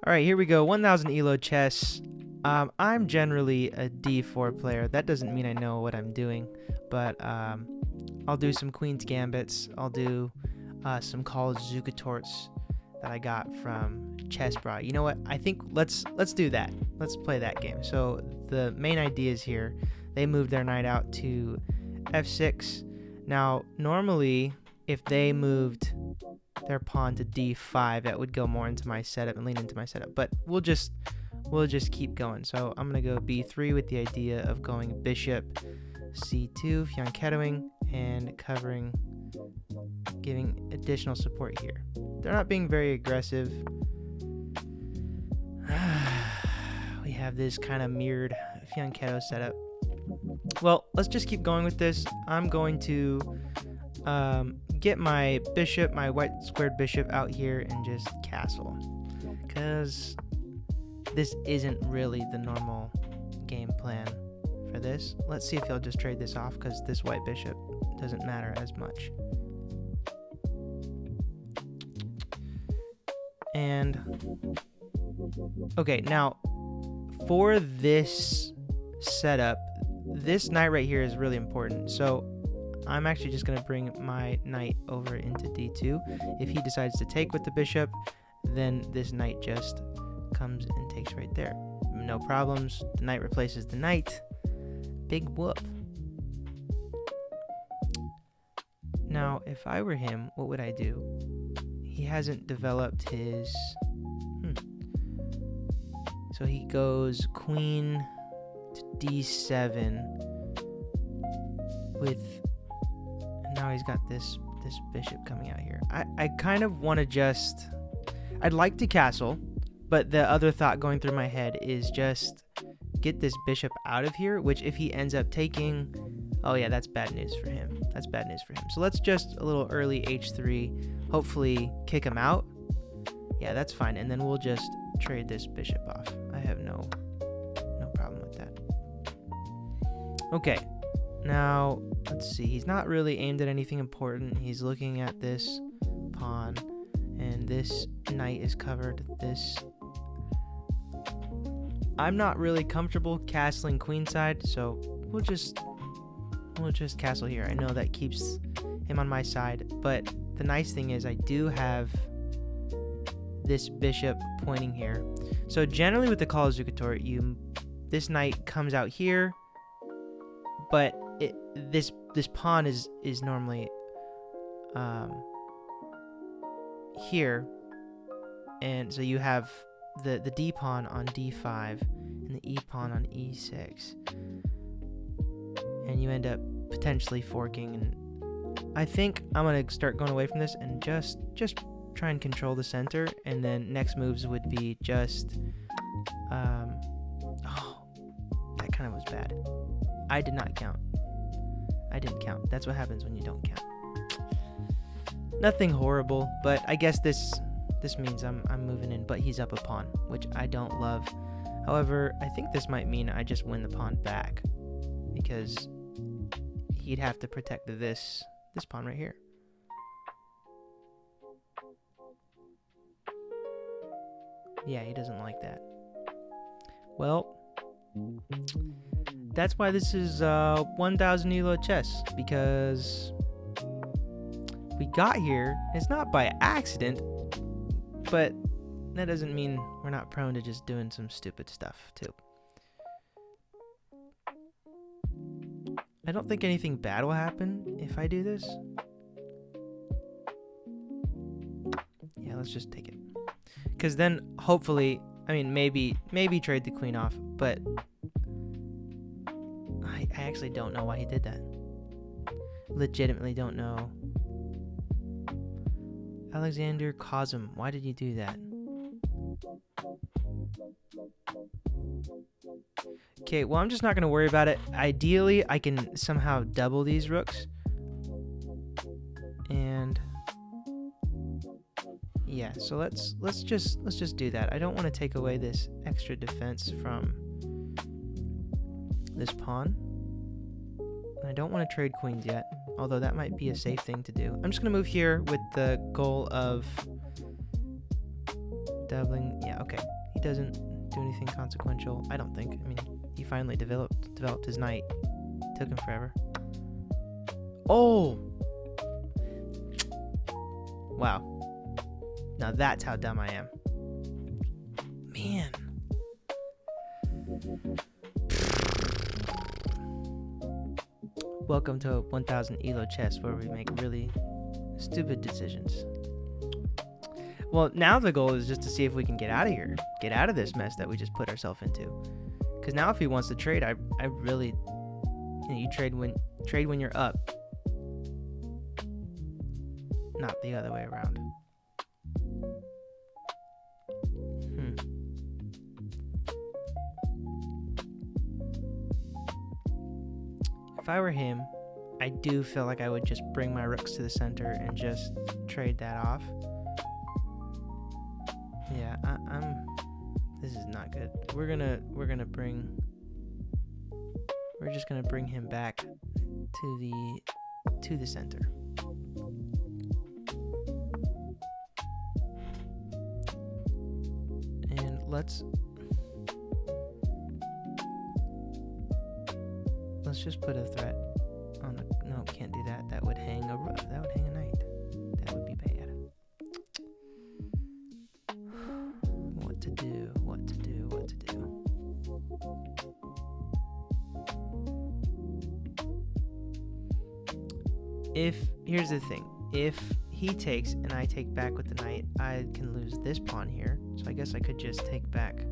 Alright, here we go. 1000 ELO chess. I'm generally a d4 player. That doesn't mean I know what I'm doing, but I'll do some Queen's Gambits. I'll do some Call Zugatorts that I got from Chessbrah. You know what? I think let's do that. Let's play that game. So the main idea is here. They moved their knight out to f6. Now, normally, if they moved their pawn to d5, that would go more into my setup and lean into my setup. But we'll just keep going. So I'm gonna go b3 with the idea of going bishop c2, fianchettoing and covering, giving additional support here. They're not being very aggressive. We have this kind of mirrored fianchetto setup. Well, let's just keep going with this. I'm going to get my bishop, my white squared bishop out here and just castle, because this isn't really the normal game plan for this. Let's see if he'll just trade this off, because this white bishop doesn't matter as much. And okay, now for this setup, this knight right here is really important. So I'm actually just going to bring my knight over into d2. If he decides to take with the bishop, then this knight just comes and takes right there. No problems. The knight replaces the knight. Big whoop. Now, if I were him, what would I do? He hasn't developed his... So he goes queen to d7 with... Now he's got this bishop coming out here. I kind of want to just... I'd like to castle, but the other thought going through my head is just get this bishop out of here, which if he ends up taking... Oh yeah, that's bad news for him. That's bad news for him. So let's just a little early h3, hopefully kick him out. Yeah, that's fine. And then we'll just trade this bishop off. I have no problem with that. Okay. Now, let's see. He's not really aimed at anything important. He's looking at this pawn, and this knight is covered. I'm not really comfortable castling queenside, so we'll just castle here. I know that keeps him on my side, but the nice thing is I do have this bishop pointing here. So generally with the Call of Zugator, this knight comes out here, but this pawn is normally here, and so you have the d pawn on d5 and the e pawn on e6, and you end up potentially forking. And I think I'm gonna start going away from this and just try and control the center, and then next moves would be just oh, that kind of was bad. I did not count. I didn't count. That's what happens when you don't count. Nothing horrible, but I guess this means I'm moving in, but he's up a pawn, which I don't love. However, I think this might mean I just win the pawn back, because he'd have to protect this pawn right here. Yeah, he doesn't like that. Well, that's why this is 1000 ELO chess, because we got here. It's not by accident, but that doesn't mean we're not prone to just doing some stupid stuff too. I don't think anything bad will happen if I do this. Yeah, let's just take it. Because then, hopefully, I mean, maybe trade the queen off, but I actually don't know why he did that. Legitimately don't know. Alexander Kozum, why did you do that? Okay, well, I'm just not going to worry about it. Ideally, I can somehow double these rooks. And yeah, so let's just do that. I don't want to take away this extra defense from this pawn. And I don't want to trade queens yet, although that might be a safe thing to do. I'm just going to move here with the goal of doubling. Yeah, okay. He doesn't do anything consequential, I don't think. I mean, he finally developed his knight. Took him forever. Oh! Wow. Now that's how dumb I am. Man. Welcome to 1000 ELO chess, where we make really stupid decisions. Well, now the goal is just to see if we can get out of here. Get out of this mess that we just put ourselves into. Because now if he wants to trade, I really... You know, you trade when you're up. Not the other way around. If I were him, I do feel like I would just bring my rooks to the center and just trade that off. Yeah, this is not good. We're just gonna bring him back to the center. And let's just put a threat on the... No, can't do that. That would hang a knight. That would be bad. What to do? Here's the thing. If he takes and I take back with the knight, I can lose this pawn here. So I guess I could just take back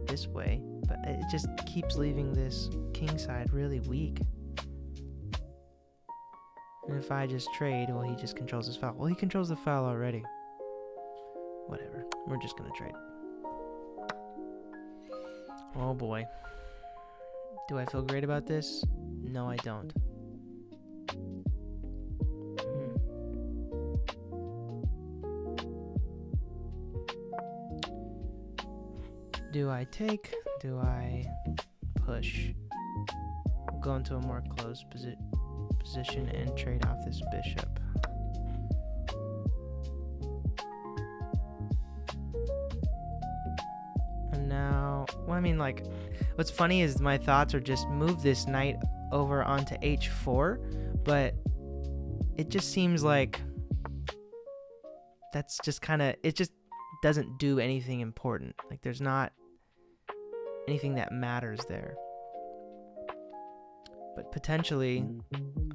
this way. But it just keeps leaving this king side really weak. And if I just trade, well, he just controls his file. Well, he controls the file already. Whatever. We're just going to trade. Oh, boy. Do I feel great about this? No, I don't. Do I take? Do I push? We'll go into a more closed position and trade off this bishop. And now, well, I mean, like, what's funny is my thoughts are just move this knight over onto h4, but it just seems like that's just kind of, it just doesn't do anything important. Like, there's not anything that matters there. But potentially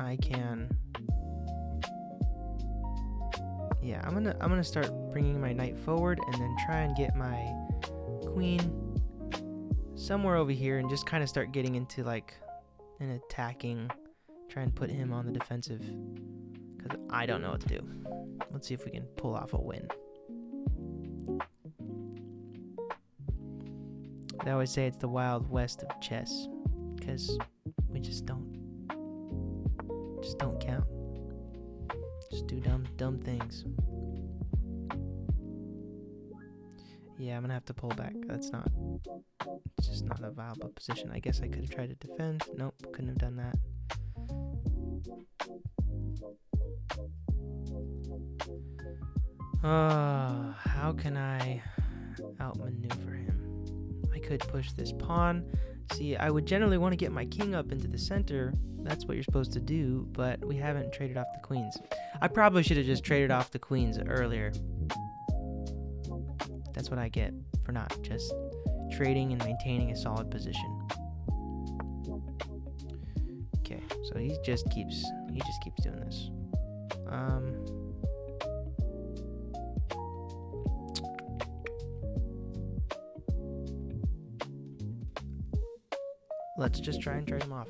I can... Yeah, I'm gonna start bringing my knight forward and then try and get my queen somewhere over here and just kind of start getting into like an attacking, try and put him on the defensive, because I don't know what to do. Let's see if we can pull off a win. I always say it's the Wild West of chess, because we just don't count. Just do dumb things. Yeah, I'm gonna have to pull back. It's just not a viable position. I guess I could have tried to defend. Nope, couldn't have done that. How can I outmaneuver him? I could push this pawn. See, I would generally want to get my king up into the center. That's what you're supposed to do, but we haven't traded off the queens. I probably should have just traded off the queens earlier. That's what I get for not just trading and maintaining a solid position. Okay, so he just keeps doing this. Let's just try and trade him off.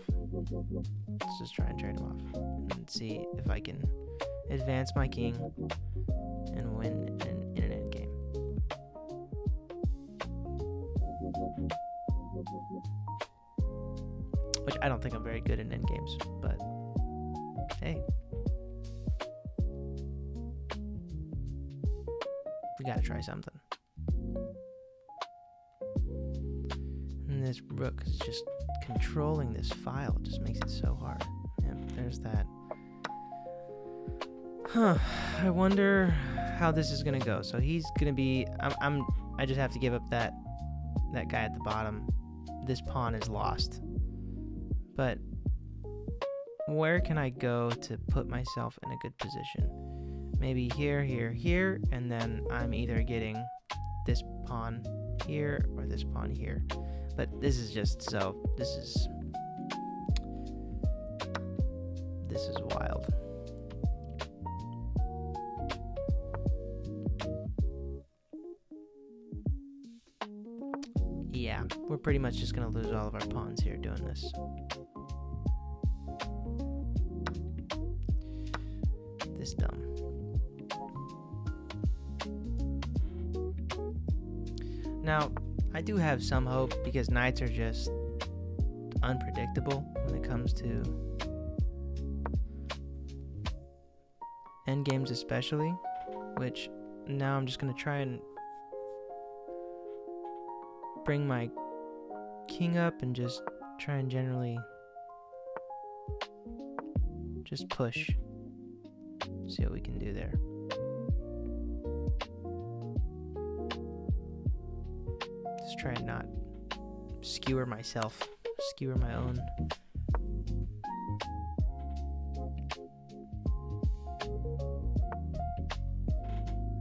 And see if I can advance my king and win in an endgame. Which I don't think I'm very good in endgames, but hey. We gotta try something. And this rook is just controlling this file. It just makes it so hard. Yep, there's that. I wonder how this is gonna go. So he's gonna be. I just have to give up that guy at the bottom. This pawn is lost. But where can I go to put myself in a good position? Maybe here, here, here, and then I'm either getting this pawn here or this pawn here. But this is just so. This is wild. Yeah, we're pretty much just gonna lose all of our pawns here doing this. This dumb. Now, I do have some hope because knights are just unpredictable when it comes to endgames especially, which now I'm just gonna try and bring my king up and just try and generally just push. See what we can do there. Just try and not skewer myself, skewer my own.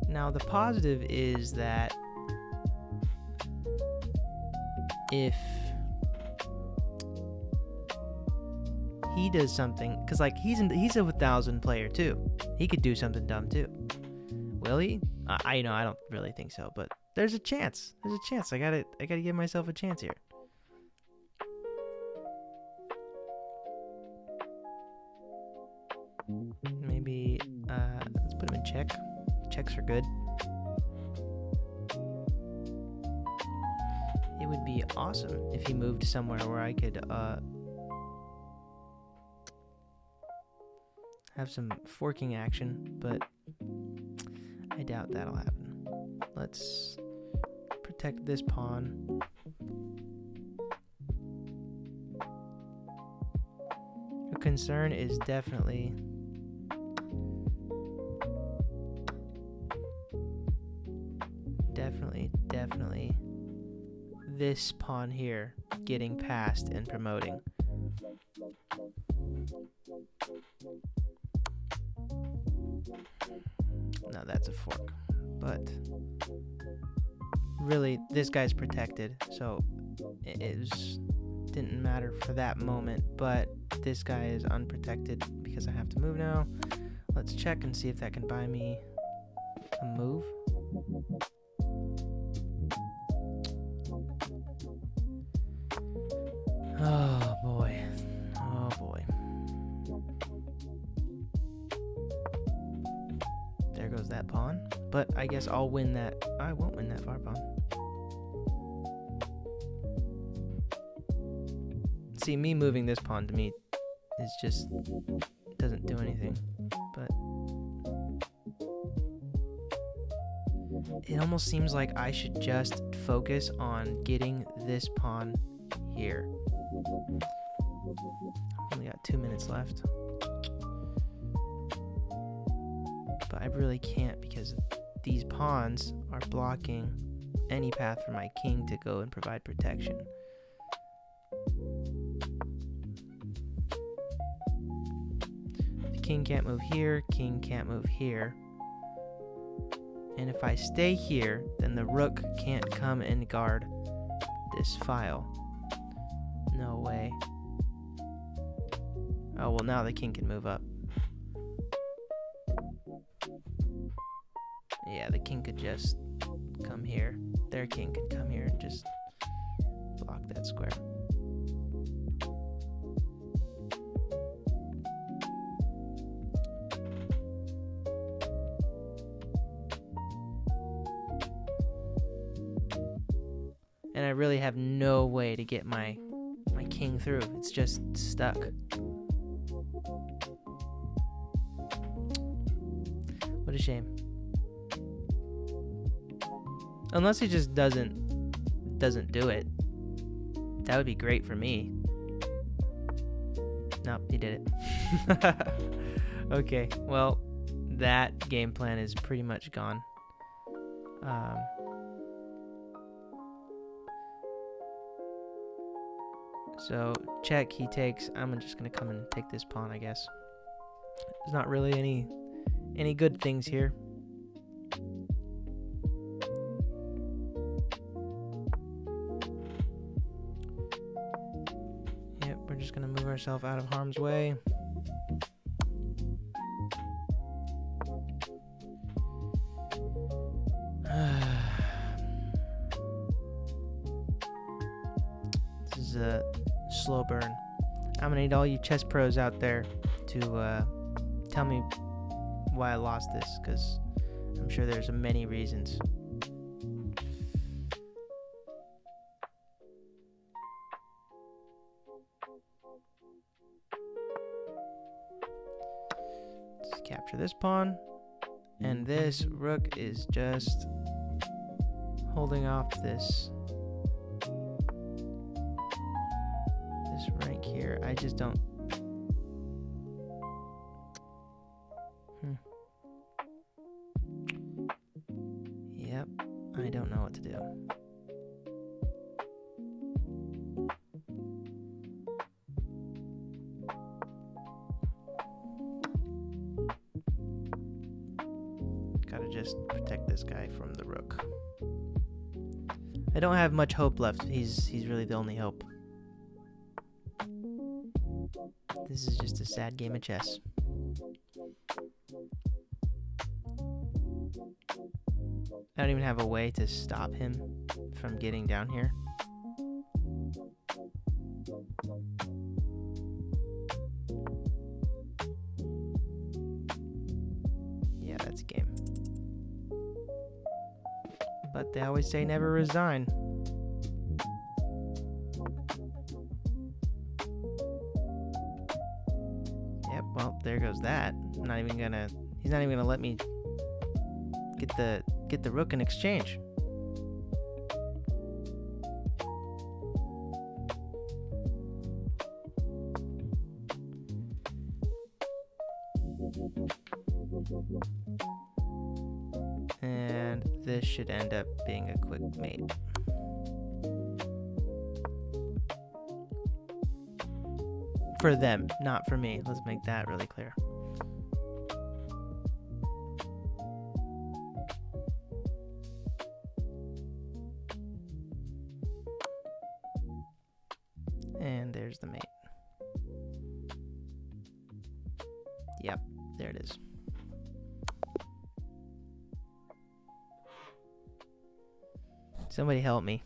Now the positive is that if he does something, because like he's a 1,000 player too, he could do something dumb too. Will he? I don't really think so, but there's a chance. I gotta give myself a chance here. Maybe let's put him in check. Checks are good. It would be awesome if he moved somewhere where I could have some forking action, but I doubt that'll happen. Let's protect this pawn. The concern is definitely this pawn here getting past and promoting. No, that's a fork. But really, this guy's protected, so it didn't matter for that moment. But this guy is unprotected because I have to move now. Let's check and see if that can buy me a move. Oh boy. Oh boy. There goes that pawn. But I guess I'll win that. I won't win that far pawn. See, me moving this pawn to me is just doesn't do anything. But it almost seems like I should just focus on getting this pawn here. Only got 2 minutes left. But I really can't because these pawns are blocking any path for my king to go and provide protection. The king can't move here, king can't move here. And if I stay here, then the rook can't come and guard this file. No way. Oh, well, now the king can move up. Yeah, the king could just come here. Their king could come here and just block that square. And I really have no way to get my king through. It's just stuck. What a shame. Unless he just doesn't do it. That would be great for me. Nope, he did it. Okay, well, that game plan is pretty much gone. So check, he takes. I'm just gonna come and take this pawn, I guess. There's not really any good things here. Yep, we're just gonna move ourselves out of harm's way. This is a slow burn. I'm gonna need all you chess pros out there to tell me why I lost this, because I'm sure there's many reasons. Let's capture this pawn, and this rook is just holding off this rank here. I just don't. Yep, I don't know what to do. Gotta just protect this guy from the rook. I don't have much hope left. He's really the only hope. This is just a sad game of chess. I don't even have a way to stop him from getting down here. Yeah, that's a game. But they always say never resign. Yep, well, there goes that. He's not even gonna let me get the rook in exchange. And this should end up being a quick mate. For them, not for me. Let's make that really clear. And there's the mate. Yep, there it is. Somebody help me.